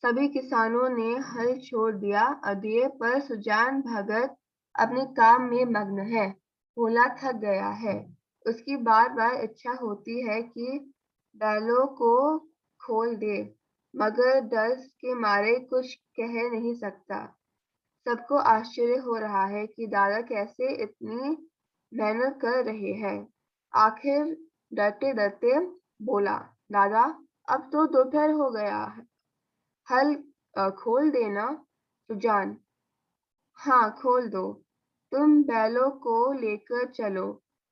सभी किसानों ने हल छोड़ दिए पर सुजान भगत अपने काम में मग्न है। भोला थक गया है। उसकी बार बार इच्छा होती है कि बैलों को खोल दे, मगर डर के मारे कुछ कह नहीं सकता। सबको आश्चर्य हो रहा है कि दादा कैसे इतनी मेहनत कर रहे हैं। आखिर डरते डरते बोला, दादा अब तो दोपहर हो गया है। हल खोल देना। सुजान। हाँ, खोल दो। तुम बैलों को लेकर चलो।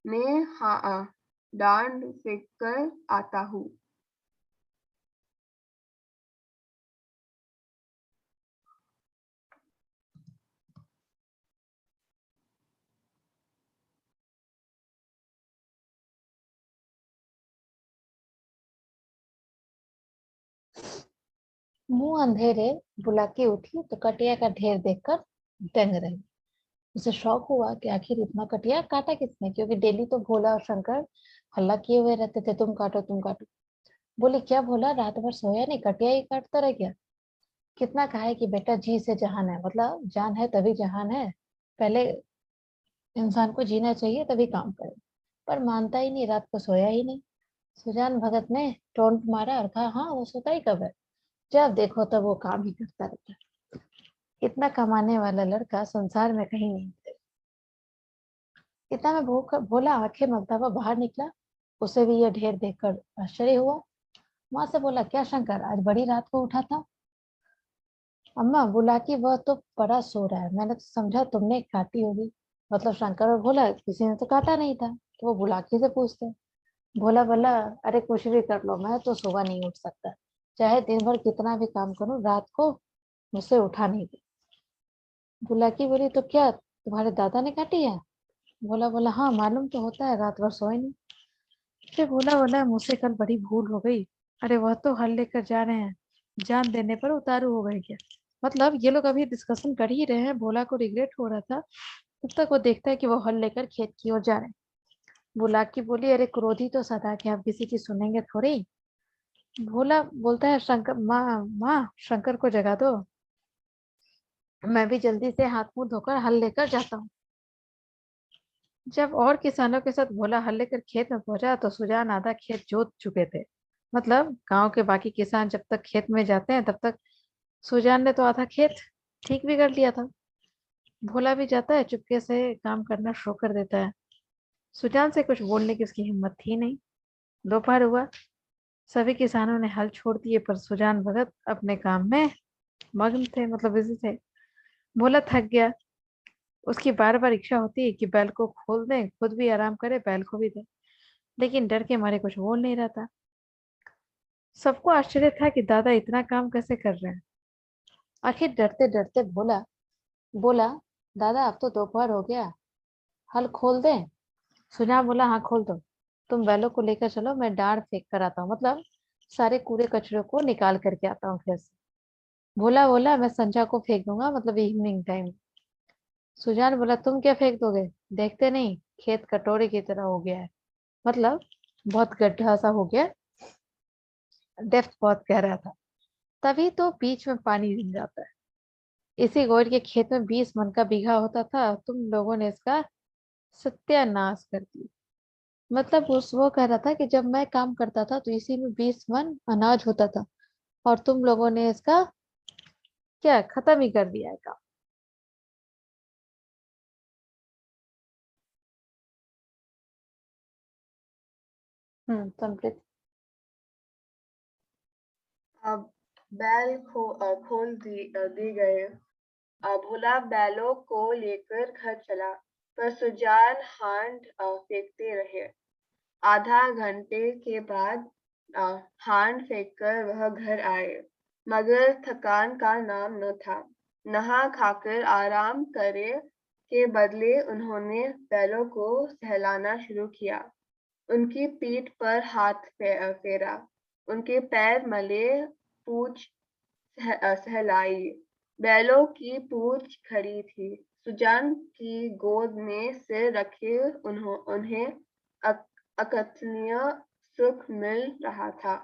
मैं डांड फेंक कर आता हूँ। मुंह अंधेरे बुलाकी उठी तो कटिया का ढेर देखकर दंग रही। उसे शौक हुआ कि आखिर इतना कटिया काटा किसने, क्योंकि डेली तो भोला और शंकर हल्ला किए हुए रहते थे, तुम काटो तुम काटो। बोले क्या भोला, रात भर सोया नहीं, कटिया ही काटता रह गया। कितना कहा है कि बेटा जी से जहान है, मतलब जान है तभी जहान है। पहले इंसान को जीना चाहिए तभी काम करे। पर मानता ही नहीं, रात को सोया ही नहीं। सुजान भगत ने टोंट मारा और कहा हाँ वो सोता ही कब है, जब देखो तब वो काम ही करता रहता है। इतना कमाने वाला लड़का संसार में कहीं नहीं मिलेगा। इतना में भोला आंखें मलता हुआ बाहर निकला। उसे भी यह ढेर देखकर आश्चर्य हुआ। माँ से बोला क्या शंकर, आज बड़ी रात को उठा था। अम्मा बोला कि वह तो बड़ा सो रहा है, मैंने तो समझा तुमने काटी होगी। मतलब शंकर और भोला किसी ने तो काटा नहीं था, तो वो बुलाकी से पूछते। भोला बोला अरे कुछ भी कर लो, मैं तो सुबह नहीं उठ सकता, चाहे दिन भर कितना भी काम करूं, रात को मुझसे उठा नहीं दे। बुलाकी बोली तो क्या तुम्हारे दादा ने काटी है। भोला बोला हाँ मालूम तो होता है, रात भर सोए नहीं। फिर भोला बोला मुझसे कल बड़ी भूल हो गई। अरे वह तो हल लेकर जा रहे हैं, जान देने पर उतारू हो गए क्या। मतलब ये लोग अभी डिस्कशन कर ही रहे हैं, भोला को रिग्रेट हो रहा था, तब तक वो देखता है कि वो हल लेकर खेत की ओर जा रहे हैं। बुलाकी बोली अरे क्रोधी तो सदा के, आप किसी की सुनेंगे थोड़ी। भोला बोलता है शंकर माँ माँ शंकर को जगा दो, मैं भी जल्दी से हाथ मुंह धोकर हल लेकर जाता हूँ। जब और किसानों के साथ भोला हल लेकर खेत में पहुंचा तो सुजान आधा खेत जोत चुके थे। मतलब गांव के बाकी किसान जब तक खेत में जाते हैं तब तक सुजान ने तो आधा खेत ठीक भी कर लिया था। भोला भी जाता है, चुपके से काम करना शुरू कर देता है। सुजान से कुछ बोलने की उसकी हिम्मत थी नहीं। दोपहर हुआ, सभी किसानों ने हल छोड़ दिए, पर सुजान भगत अपने काम में मग्न थे, मतलब बिजी थे। भोला थक गया। उसकी बार बार इच्छा होती है कि बैल को खोल दें, खुद भी आराम करे, बैल को भी दे, लेकिन डर के मारे कुछ बोल नहीं रहा था। सबको आश्चर्य था कि दादा इतना काम कैसे कर रहे हैं। आखिर डरते डरते बोला बोला दादा अब तो दोपहर हो गया, हल खोल दें। सुना बोला हाँ खोल दो, तुम बैलों को लेकर चलो, मैं डांड फेंक कर आता हूँ, मतलब सारे कूड़े कचरे को निकाल करके आता हूँ फिर से। भोला बोला मैं संध्या को फेंक दूंगा, मतलब इवनिंग टाइम। सुजान बोला तुम क्या फेंक दोगे, देखते नहीं खेत कटोरे की तरह हो गया है, मतलब बहुत गड्ढा सा हो गया, डेप्थ बहुत गहरा था, तभी तो बीच में पानी रिंग जाता है। इसी गोर के खेत में 20 मन का बीघा होता था, तुम लोगों ने इसका सत्यानाश कर दिया। मतलब उस वो कह रहा था कि जब मैं काम करता था तो इसी में 20 मन अनाज होता था, और तुम लोगों ने इसका क्या खत्म ही कर दिया है काम। समृद्ध। अब बैल खोल दी गए। भोला बैलों को लेकर घर चला, पर सुजान फेंकते रहे। आधा घंटे के बाद अ, हांड फेंककर वह घर आए, मगर थकान का नाम न था। नहा खाकर आराम करे के बदले उन्होंने बैलों को सहलाना शुरू किया। उनकी पीठ पर हाथ फेरा, उनके पैर मले, पूंछ सहलाई। बैलों की पूंछ खड़ी थी। सुजान की गोद में सिर रखे उन्हें अकथनीय सुख मिल रहा था।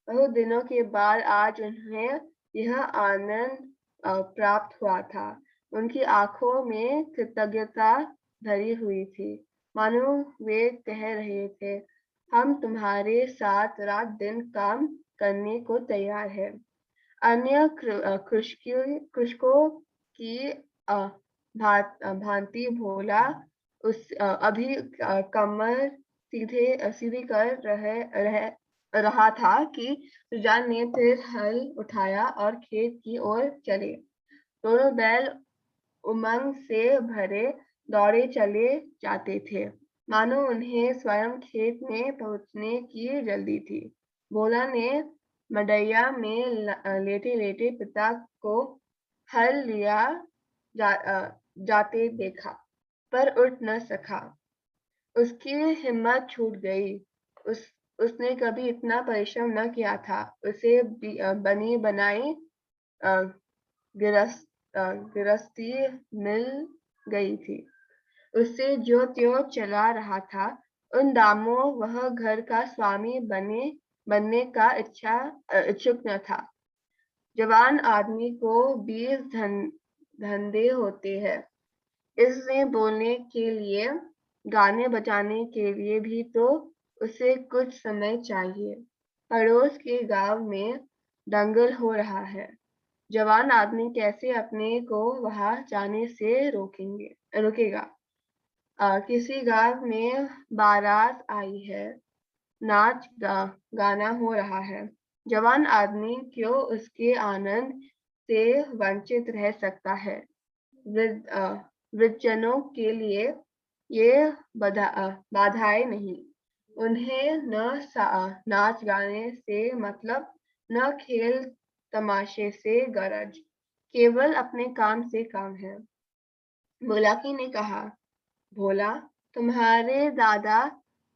बहुत दिनों के बाद आज उन्हें यह आनंद प्राप्त हुआ था। उनकी आंखों में कृतज्ञता भरी हुई थी, मानो वे कह रहे थे हम तुम्हारे साथ रात दिन काम करने को तैयार हैं। अन्य कृषकों की भांति भोला अभी कमर सीधी कर रहा था कि सुजान ने फिर हल उठाया और खेत की ओर चले। दोनों बैल उमंग से भरे दौड़े चले जाते थे, मानो उन्हें स्वयं खेत में पहुंचने की जल्दी थी। भोला ने मडैया में लेटे लेटे पिता को हल लिया जाते देखा, पर उठ न सका। उसकी हिम्मत छूट गई। उस उसने कभी इतना परिश्रम न किया था। उसे बनी बनाई अ, गृहस्थी मिल गई थी। उससे जो त्यों चला रहा था, उन दामों वह घर का स्वामी बनने का इच्छुक न था। जवान आदमी को 20 धंधे होते हैं। इसमें बोलने के लिए, गाने बजाने के लिए भी तो उसे कुछ समय चाहिए। पड़ोस के गांव में दंगल हो रहा है। जवान आदमी कैसे अपने को वहां जाने से रोकेगा? किसी गांव में बारात आई है, गाना हो रहा है। जवान आदमी क्यों उसके आनंद से वंचित रह सकता है? वृद्धजनों के लिए ये बाधाएं नहीं। उन्हें न नाच गाने से मतलब, न खेल तमाशे से गरज। केवल अपने काम से काम है। बुलाकी ने कहा, भोला, तुम्हारे दादा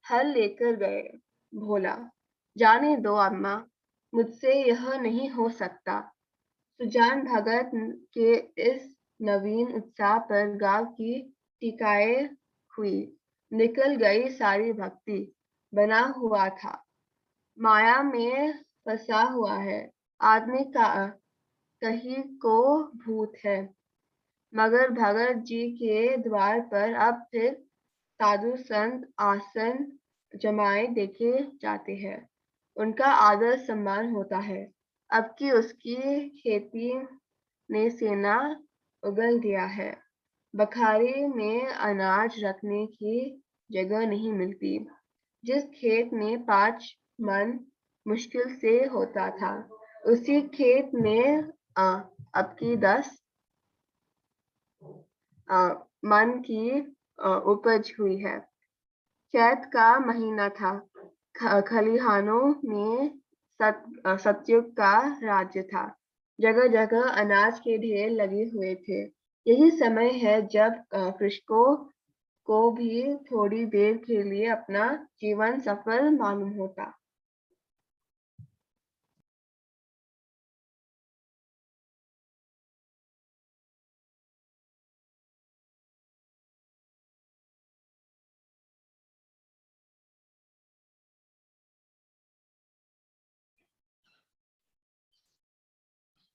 हल लेकर गए। भोला, जाने दो अम्मा, मुझसे यह नहीं हो सकता। सुजान भगत के इस नवीन उत्साह पर गांव की टिकाए हुई। निकल गई सारी भक्ति। बना हुआ था, माया में फंसा हुआ है। आदमी का कहीं को भूत है। मगर भगत जी के द्वार पर अब फिर साधु संत आसन जमाए देखे जाते हैं। उनका आदर सम्मान होता है। अब की उसकी खेती ने सेना उगल दिया है। बखारी में अनाज रखने की जगह नहीं मिलती। जिस खेत में 5 मन मुश्किल से होता था, उसी खेत में अब की 10 मन की उपज हुई है। चैत का महीना था। खलिहानों में सतयुग का राज्य था। जगह जगह अनाज के ढेर लगे हुए थे। यही समय है जब कृषकों को भी थोड़ी देर के लिए अपना जीवन सफल मालूम होता।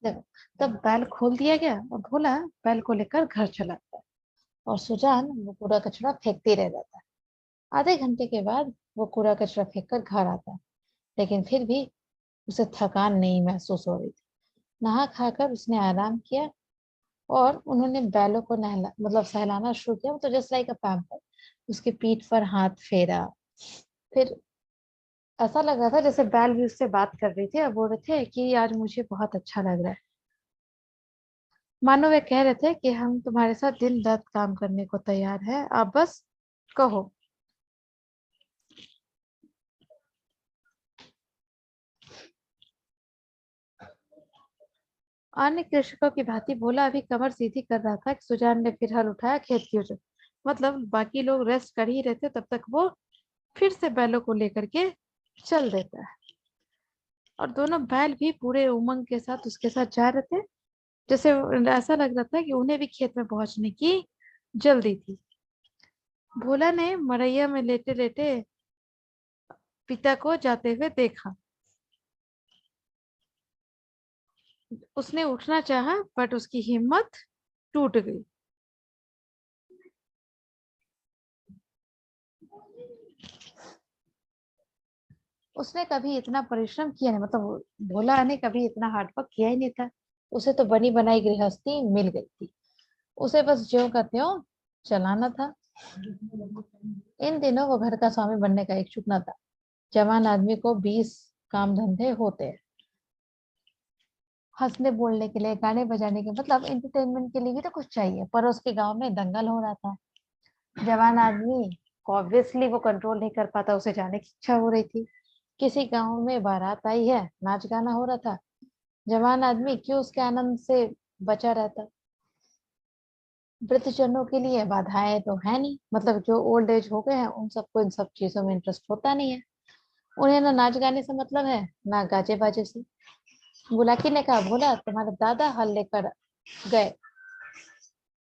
देखो, तब बैल खोल दिया गया और भोला बैल को लेकर घर चला गया और सुजान वो कूड़ा कचरा फेंकती रह जाता है। आधे घंटे के बाद वो कूड़ा कचरा फेंक कर घर आता है, लेकिन फिर भी उसे थकान नहीं महसूस हो रही थी। नहा खाकर उसने आराम किया और उन्होंने बैलों को नहला मतलब सहलाना शुरू किया, तो जस्ट लाइक अ पैम्पर। उसके पीठ पर हाथ फेरा। फिर ऐसा लग रहा था जैसे बैल भी उससे बात कर रही थी और बोल रहे थे कि आज मुझे बहुत अच्छा लग रहा है। मानो वे कह रहे थे कि हम तुम्हारे साथ दिन रात काम करने को तैयार है, आप बस कहो। अन्य कृषकों की भांति भोला अभी कमर सीधी कर रहा था कि सुजान ने फिर हल उठाया खेत की ओर। मतलब बाकी लोग रेस्ट कर ही रहे थे, तब तक वो फिर से बैलों को लेकर के चल देता है और दोनों बैल भी पूरे उमंग के साथ उसके साथ जा रहे थे। जैसे ऐसा लग रहा था कि उन्हें भी खेत में पहुंचने की जल्दी थी। भोला ने मड़ैया में लेटे लेटे पिता को जाते हुए देखा। उसने उठना चाहा, बट उसकी हिम्मत टूट गई। उसने कभी इतना परिश्रम किया नहीं, मतलब भोला ने कभी इतना हार्डवर्क किया ही नहीं था। उसे तो बनी बनाई गृहस्थी मिल गई थी। उसे बस ज्यों का त्यों चलाना था। इन दिनों वो घर का स्वामी बनने का इच्छुक न था। जवान आदमी को 20 काम धंधे होते हैं, हंसने बोलने के लिए, गाने बजाने के, मतलब एंटरटेनमेंट के लिए भी तो कुछ चाहिए। पड़ोस के गांव में दंगल हो रहा था, जवान आदमी को ऑब्वियसली वो कंट्रोल नहीं कर पाता, उसे जाने की इच्छा हो रही थी। किसी गांव में बारात आई है, नाच गाना हो रहा था, जवान आदमी क्यों उसके आनंद से बचा रहता। वृद्धजनों के लिए बाधाएं तो है नहीं, मतलब जो ओल्ड एज हो गए हैं उन सबको इन सब चीजों में इंटरेस्ट होता नहीं है। उन्हें ना नाच गाने से मतलब है, ना गाजे बाजे से। बुलाकी ने कहा, बोला तुम्हारे दादा हल लेकर गए।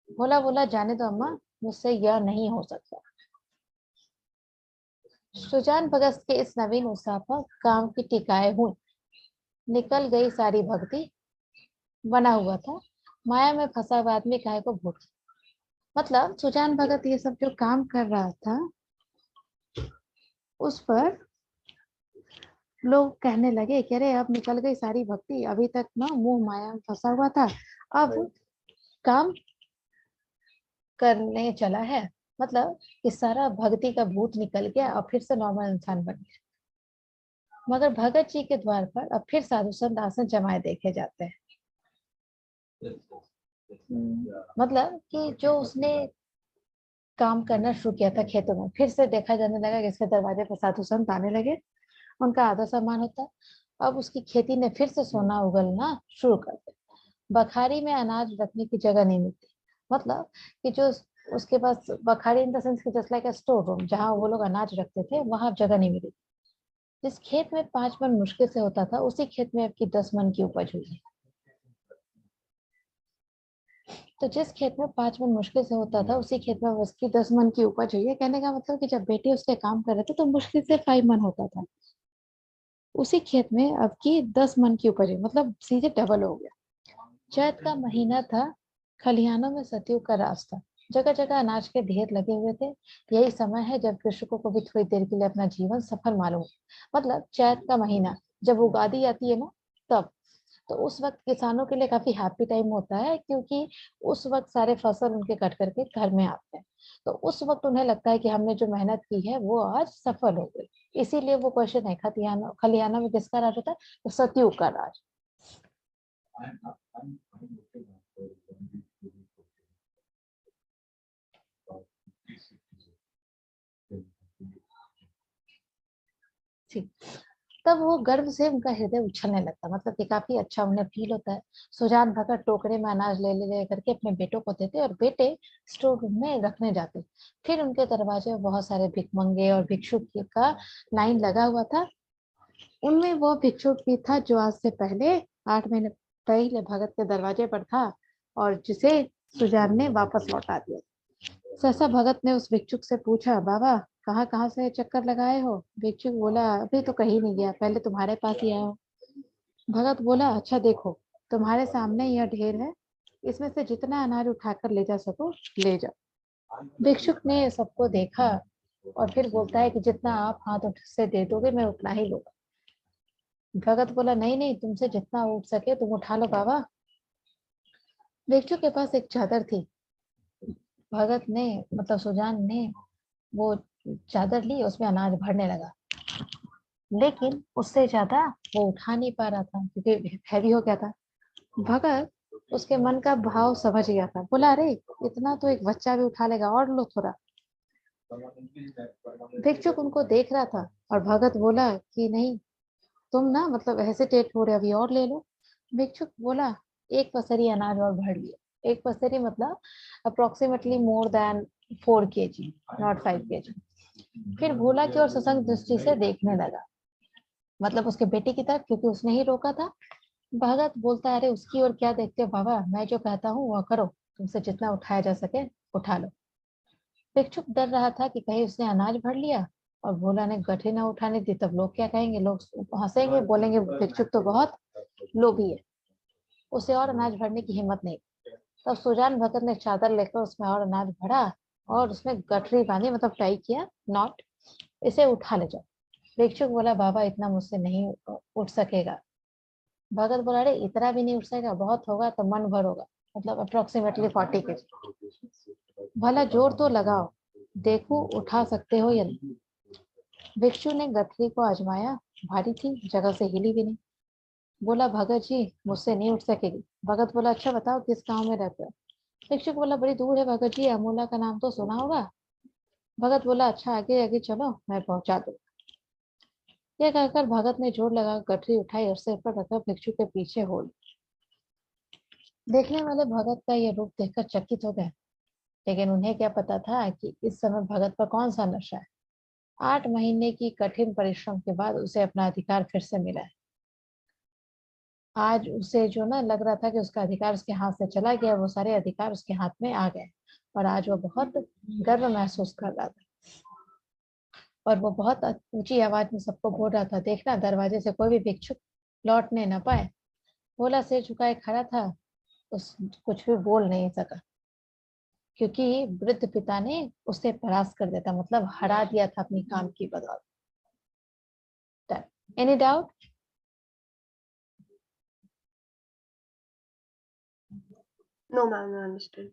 भोला बोला, जाने दो अम्मा, मुझसे यह नहीं हो सकता। सुजान भगत के इस नवीन उत्साह पर काम की टिकाए हुई, निकल गई सारी भक्ति। बना हुआ था, माया में फंसा हुआ आदमी काहे को भूत। मतलब सुजान भगत ये सब जो काम कर रहा था, उस पर लोग कहने लगे कि अरे अब निकल गई सारी भक्ति, अभी तक ना मुंह माया में फंसा हुआ था, अब काम करने चला है। मतलब कि सारा भक्ति का भूत निकल गया और फिर से नॉर्मल इंसान बन गया। मगर भगत जी के द्वार पर अब फिर साधु संत आसन जमाए देखे जाते हैं। मतलब कि जो उसने काम करना शुरू किया था खेतों में, फिर से देखा जाने लगा कि इसके दरवाजे पर साधु संत आने लगे, उनका आदर सम्मान होता। अब उसकी खेती ने फिर से सोना उगलना शुरू कर दिया। बखारी में अनाज रखने की जगह नहीं मिलती, मतलब कि जो उसके पास बखारी इन द सेंस कि जस्ट लाइक अ स्टोर रूम, जहाँ वो लोग अनाज रखते थे, वहां जगह नहीं मिली। जिस खेत में 5 मन मुश्किल से होता था, उसी खेत में अब की 10 मन की उपज हुई है। तो जिस खेत में 5 मन मुश्किल से होता था, उसी खेत में उसकी 10 मन की उपज हुई है। कहने का मतलब कि जब बेटे उसके काम कर रहे थे तो मुश्किल से 5 मन होता था, उसी खेत में अब की 10 मन की उपज हुई, मतलब सीधे डबल हो गया। चैत का महीना था, खलिहानों में सतयुग का राज था, जगह जगह अनाज के ढेर लगे हुए थे। यही समय है जब कृषकों को भी थोड़ी देर के लिए अपना जीवन सफल मालूम हो। मतलब चैत का महीना जब उगादी आती है ना, तब तो उस वक्त किसानों के लिए काफी हैप्पी टाइम होता है, क्योंकि उस वक्त सारे फसल उनके कट करके घर में आते हैं। तो उस वक्त उन्हें लगता है कि हमने जो मेहनत की है वो आज सफल हो गई। इसीलिए वो क्वेश्चन है, खलिहाना खलिहाना में किसका राज होता है, तो सतयुग का राज। ठीक, तब वो गर्व से उनका हृदय उछलने लगता, मतलब कि काफी अच्छा उन्हें फील होता है। सुजान भगत टोकरे में अनाज ले ले ले करके अपने बेटों को देते और बेटे स्टोर रूम में रखने जाते। फिर उनके दरवाजे में बहुत सारे भिखमंगे और भिक्षुक का लाइन लगा हुआ था। उनमें वो भिक्षुक भी था जो आज से पहले 8 महीने पहले भगत के दरवाजे पर था और जिसे सुजान ने वापस लौटा दिया। सहसा भगत ने उस भिक्षुक से पूछा, बाबा कहाँ कहाँ से चक्कर लगाए हो। भिक्षुक बोला, अभी तो कहीं नहीं गया, पहले तुम्हारे पास ही आया हूँ। भगत बोला, अच्छा देखो, तुम्हारे सामने यह ढेर है, इसमें से जितना अनाज उठाकर ले जा सको ले जाओ। भिक्षुक ने सबको देखा और फिर बोलता है कि जितना आप हाथ से दे दोगे मैं उतना ही लूंगा। भगत बोला, नहीं नहीं, तुमसे जितना उठ सके तुम उठा लो बाबा। भिक्षुक के पास एक चादर थी। भगत ने, मतलब सुजान ने, वो चादर ली, उसमें अनाज भरने लगा, लेकिन उससे ज्यादा वो उठा नहीं पा रहा था क्योंकि हैवी हो गया था। भगत उसके मन का भाव समझ गया था, बोला, अरे इतना तो एक बच्चा भी उठा लेगा, और लो थोड़ा। भिक्षुक उनको देख रहा था और भगत बोला कि नहीं, तुम ना मतलब हेसिटेट हो रहे, अभी और ले लो। भिक्षुक बोला, एक पसरी अनाज और भर लिया। एक पसरी मतलब approximately more than 4 kg, not 5 kg। फिर भोला की ओर सशंक दृष्टि से देखने लगा, मतलब उसके बेटे की तरफ, क्योंकि उसने ही रोका था। भगत बोलता है, अरे उसकी ओर क्या देखते हो बाबा, मैं जो कहता हूँ वह करो, तुमसे जितना उठाया जा सके उठा लो। भिक्षुक डर रहा था कि कहीं उसने अनाज भर लिया और भोला ने गठरी ना उठाने दी, तब लोग क्या कहेंगे, लोग हंसेंगे, बोलेंगे भिक्षुक तो बहुत लोभी है, उसे और अनाज भरने की हिम्मत नहीं। तब सुजान भगत ने चादर लेकर उसमें और अनाज भरा और उसमें गठरी बांधी, मतलब टाई किया नॉट, इसे उठा ले जाओ। भिक्षुक बोला, बाबा इतना मुझसे नहीं उठ सकेगा। भगत बोला, अरे इतना भी नहीं उठ सकेगा, बहुत होगा तो मन भर होगा, मतलब अप्रोक्सीमेटली 40 kg। भला जोर तो लगाओ, देखो उठा सकते हो या नहीं। भिक्षु ने गठरी को आजमाया भारी थी, जगह से हिली भी नहीं। बोला, भगत जी मुझसे नहीं उठ सकेगी। भगत बोला, अच्छा बताओ किस गांव में रहते हो। भिक्षुक बोला, बड़ी दूर है भगत जी, अमोला का नाम तो सुना होगा। भगत बोला, अच्छा आगे आगे चलो, मैं पहुंचा दूँ। ये कहकर भगत ने जोर लगा गठरी उठाई और सिर पर रखकर भिक्षु के पीछे हो ली। देखने वाले भगत का ये रूप देखकर चकित हो गए, लेकिन उन्हें क्या पता था कि इस समय भगत पर कौन सा नशा है। 8 महीने की कठिन परिश्रम के बाद उसे अपना अधिकार फिर से मिला है। आज उसे जो ना लग रहा था कि उसका अधिकार उसके हाथ से चला गया, वो सारे अधिकार उसके हाथ में आ गए और आज वो बहुत गर्व महसूस कर रहा था। और वो बहुत ऊंची आवाज में सबको बोल रहा था, देखना दरवाजे से कोई भी भिक्षुक लौटने न पाए। भोला सिर झुकाए खड़ा था, उस कुछ भी बोल नहीं सका, क्योंकि वृद्ध पिता ने उसे परास्त कर दिया था, मतलब हरा दिया था अपनी काम की बदौलत। Any doubt? No, ma'am, I understand.